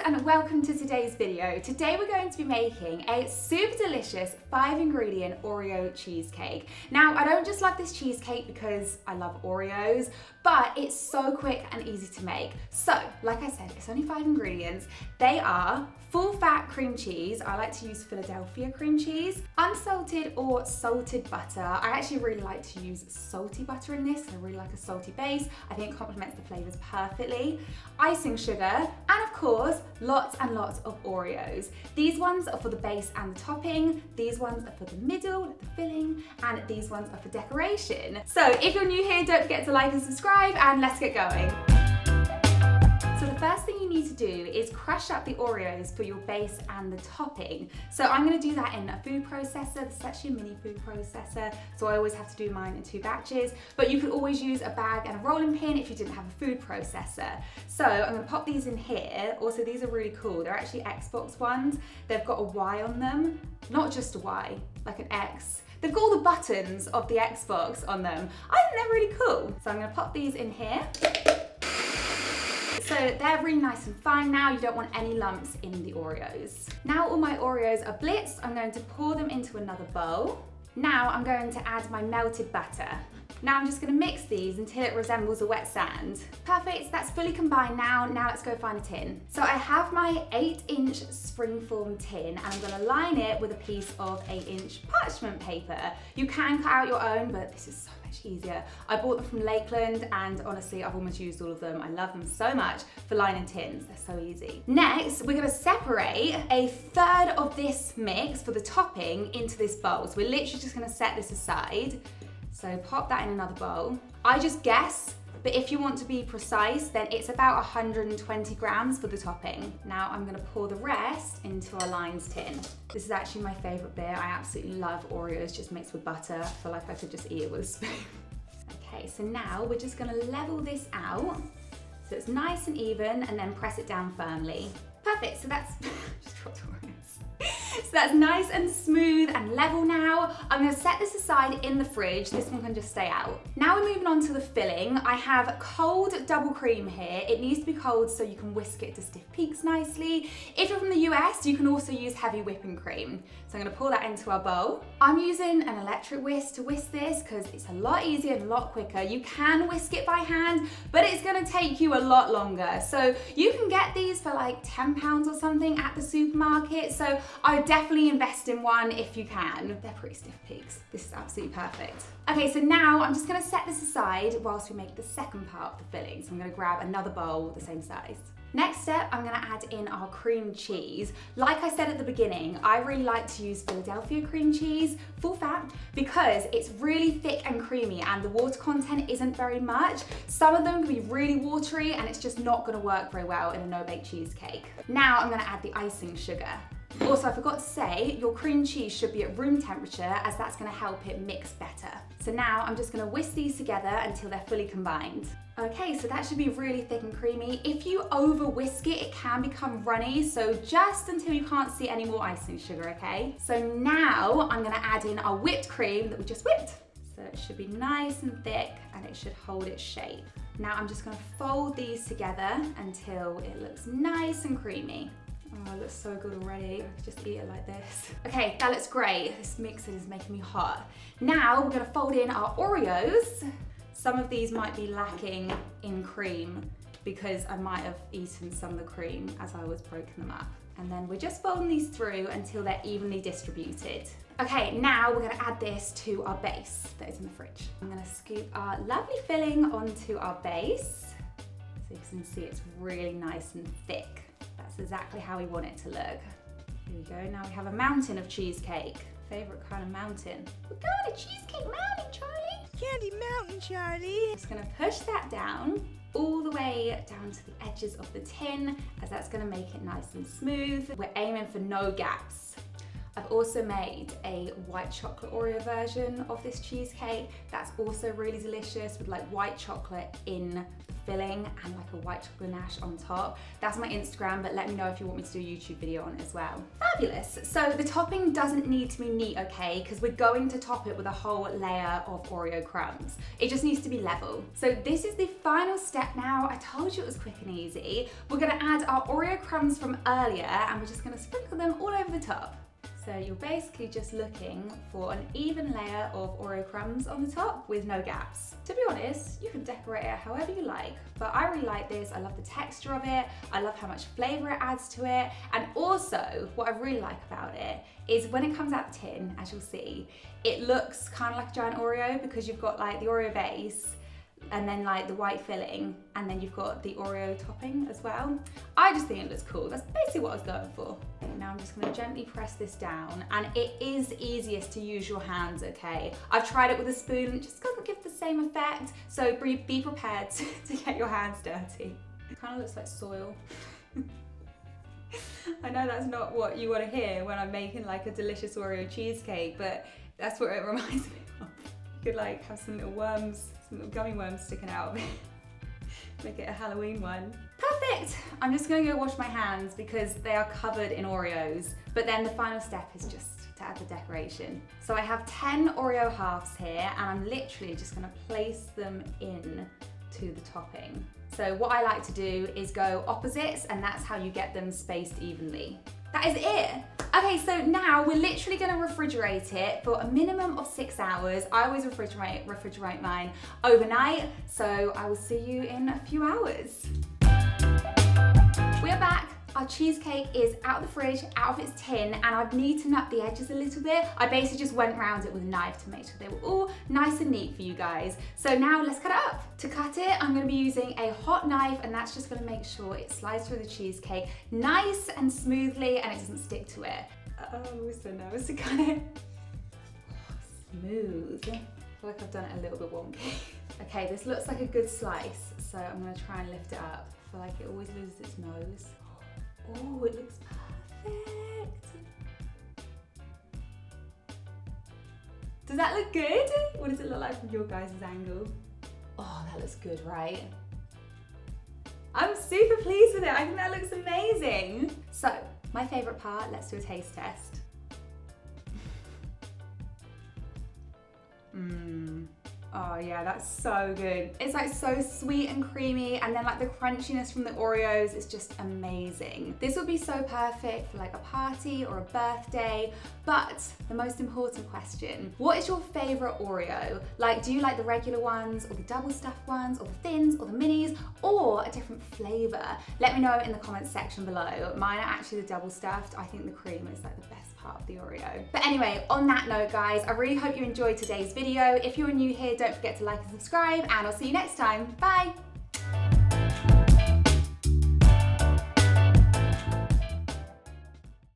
and welcome to today's video. Today we're going to be making a super delicious 5-ingredient Oreo cheesecake. Now, I don't just love this cheesecake because I love Oreos, but it's so quick and easy to make. So, like I said, it's only 5 ingredients. They are full fat cream cheese. I like to use Philadelphia cream cheese, unsalted or salted butter. I actually really like to use salty butter in this. I really like a salty base. I think it complements the flavors perfectly. Icing sugar, and of course, lots and lots of Oreos. These ones are for the base and the topping. These ones are for the middle, the filling, and these ones are for decoration. So if you're new here, don't forget to like and subscribe, and let's get going. So the first thing you need to do is crush up the Oreos for your base and the topping. So I'm going to do that in a food processor. This is actually a mini food processor, so I always have to do mine in 2 batches. But you could always use a bag and a rolling pin if you didn't have a food processor. So I'm going to pop these in here. Also, these are really cool. They're actually Xbox ones. They've got a Y on them, not just a Y, like an X. They've got all the buttons of the Xbox on them. I think they're really cool. So I'm going to pop these in here. So they're really nice and fine now. You don't want any lumps in the Oreos. Now all my Oreos are blitzed. I'm going to pour them into another bowl. Now I'm going to add my melted butter. Now I'm just going to mix these until it resembles a wet sand. Perfect, that's fully combined now. Now let's go find a tin. So I have my 8-inch springform tin, and I'm going to line it with a piece of 8-inch parchment paper. You can cut out your own, but this is so much easier. I bought them from Lakeland, and honestly, I've almost used all of them. I love them so much for lining tins. They're so easy. Next, we're going to separate 1/3 of this mix for the topping into this bowl. So we're literally just going to set this aside. So pop that in another bowl. I just guess, but if you want to be precise, then it's about 120 grams for the topping. Now I'm gonna pour the rest into our lined tin. This is actually my favorite bit. I absolutely love Oreos just mixed with butter. I feel like I could just eat it with a spoon. Okay, so now we're just gonna level this out so it's nice and even, and then press it down firmly. Perfect, so that's, just dropped Oreos. So that's nice and smooth and level now. I'm gonna set this aside in the fridge. This one can just stay out. Now we're moving on to the filling. I have cold double cream here. It needs to be cold so you can whisk it to stiff peaks nicely. If you're from the US, you can also use heavy whipping cream. So I'm gonna pour that into our bowl. I'm using an electric whisk to whisk this because it's a lot easier and a lot quicker. You can whisk it by hand, but it's gonna take you a lot longer. So you can get these for like £10 or something at the supermarket. So I would definitely invest in one if you can. They're pretty stiff peaks. This is absolutely perfect. Okay, so now I'm just gonna set this aside whilst we make the second part of the filling. So I'm gonna grab another bowl the same size. Next step, I'm gonna add in our cream cheese. Like I said at the beginning, I really like to use Philadelphia cream cheese, full fat, because it's really thick and creamy and the water content isn't very much. Some of them can be really watery and it's just not gonna work very well in a no-bake cheesecake. Now I'm gonna add the icing sugar. Also, I forgot to say, your cream cheese should be at room temperature as that's gonna help it mix better. So now I'm just gonna whisk these together until they're fully combined. Okay, so that should be really thick and creamy. If you over whisk it, it can become runny, so just until you can't see any more icing sugar, okay? So now I'm gonna add in our whipped cream that we just whipped. So it should be nice and thick and it should hold its shape. Now I'm just gonna fold these together until it looks nice and creamy. Oh, it looks so good already. I could just eat it like this. Okay, that looks great. This mixer is making me hot. Now we're gonna fold in our Oreos. Some of these might be lacking in cream because I might have eaten some of the cream as I was breaking them up. And then we're just folding these through until they're evenly distributed. Okay, now we're gonna add this to our base that is in the fridge. I'm gonna scoop our lovely filling onto our base. So you can see it's really nice and thick. That's exactly how we want it to look. Here we go, now we have a mountain of cheesecake. Favorite kind of mountain. We got a cheesecake mountain, Charlie. Candy mountain, Charlie. Just gonna push that down all the way down to the edges of the tin, as that's gonna make it nice and smooth. We're aiming for no gaps. I've also made a white chocolate Oreo version of this cheesecake that's also really delicious with like white chocolate in the filling and like a white chocolate ganache on top. That's my Instagram, but let me know if you want me to do a YouTube video on it as well. Fabulous. So the topping doesn't need to be neat, okay? Because we're going to top it with a whole layer of Oreo crumbs. It just needs to be level. So this is the final step now. I told you it was quick and easy. We're gonna add our Oreo crumbs from earlier and we're just gonna sprinkle them all over the top. So you're basically just looking for an even layer of Oreo crumbs on the top with no gaps. To be honest, you can decorate it however you like, but I really like this. I love the texture of it. I love how much flavor it adds to it. And also, what I really like about it is when it comes out the tin, as you'll see, it looks kind of like a giant Oreo because you've got like the Oreo base and then like the white filling, and then you've got the Oreo topping as well. I just think it looks cool. That's basically what I was going for. Now I'm just gonna gently press this down, and it is easiest to use your hands, okay? I've tried it with a spoon, it just doesn't give the same effect, so be prepared to get your hands dirty. It kind of looks like soil. I know that's not what you want to hear when I'm making like a delicious Oreo cheesecake, but that's what it reminds me of. You could like have some little worms, some little gummy worms sticking out of it. Make it a Halloween one. Perfect! I'm just gonna go wash my hands because they are covered in Oreos, but then the final step is just to add the decoration. So I have 10 Oreo halves here, and I'm literally just gonna place them in to the topping. So what I like to do is go opposites, and that's how you get them spaced evenly. That is it. Okay, so now we're literally gonna refrigerate it for a minimum of 6 hours. I always refrigerate mine overnight, so I will see you in a few hours. We're back. Our cheesecake is out of the fridge, out of its tin, and I've neatened up the edges a little bit. I basically just went around it with a knife to make sure they were all nice and neat for you guys. So now let's cut it up. To cut it, I'm gonna be using a hot knife, and that's just gonna make sure it slides through the cheesecake nice and smoothly and it doesn't stick to it. Oh, I'm so nervous to cut it. Smooth. I feel like I've done it a little bit wonky. Okay, this looks like a good slice, so I'm gonna try and lift it up. I feel like it always loses its nose. Oh, it looks perfect. Does that look good? What does it look like from your guys' angle? Oh, that looks good, right? I'm super pleased with it. I think that looks amazing. So, my favorite part, let's do a taste test. Oh yeah, that's so good. It's like so sweet and creamy, and then like the crunchiness from the Oreos is just amazing. This would be so perfect for like a party or a birthday. But the most important question, what is your favorite Oreo? Like, do you like the regular ones, or the double stuffed ones, or the thins, or the minis, or a different flavor? Let me know in the comments section below. Mine are actually the double stuffed. I think the cream is like the best part of the Oreo. But anyway, on that note guys, I really hope you enjoyed today's video. If you're new here, don't forget to like and subscribe, and I'll see you next time. Bye!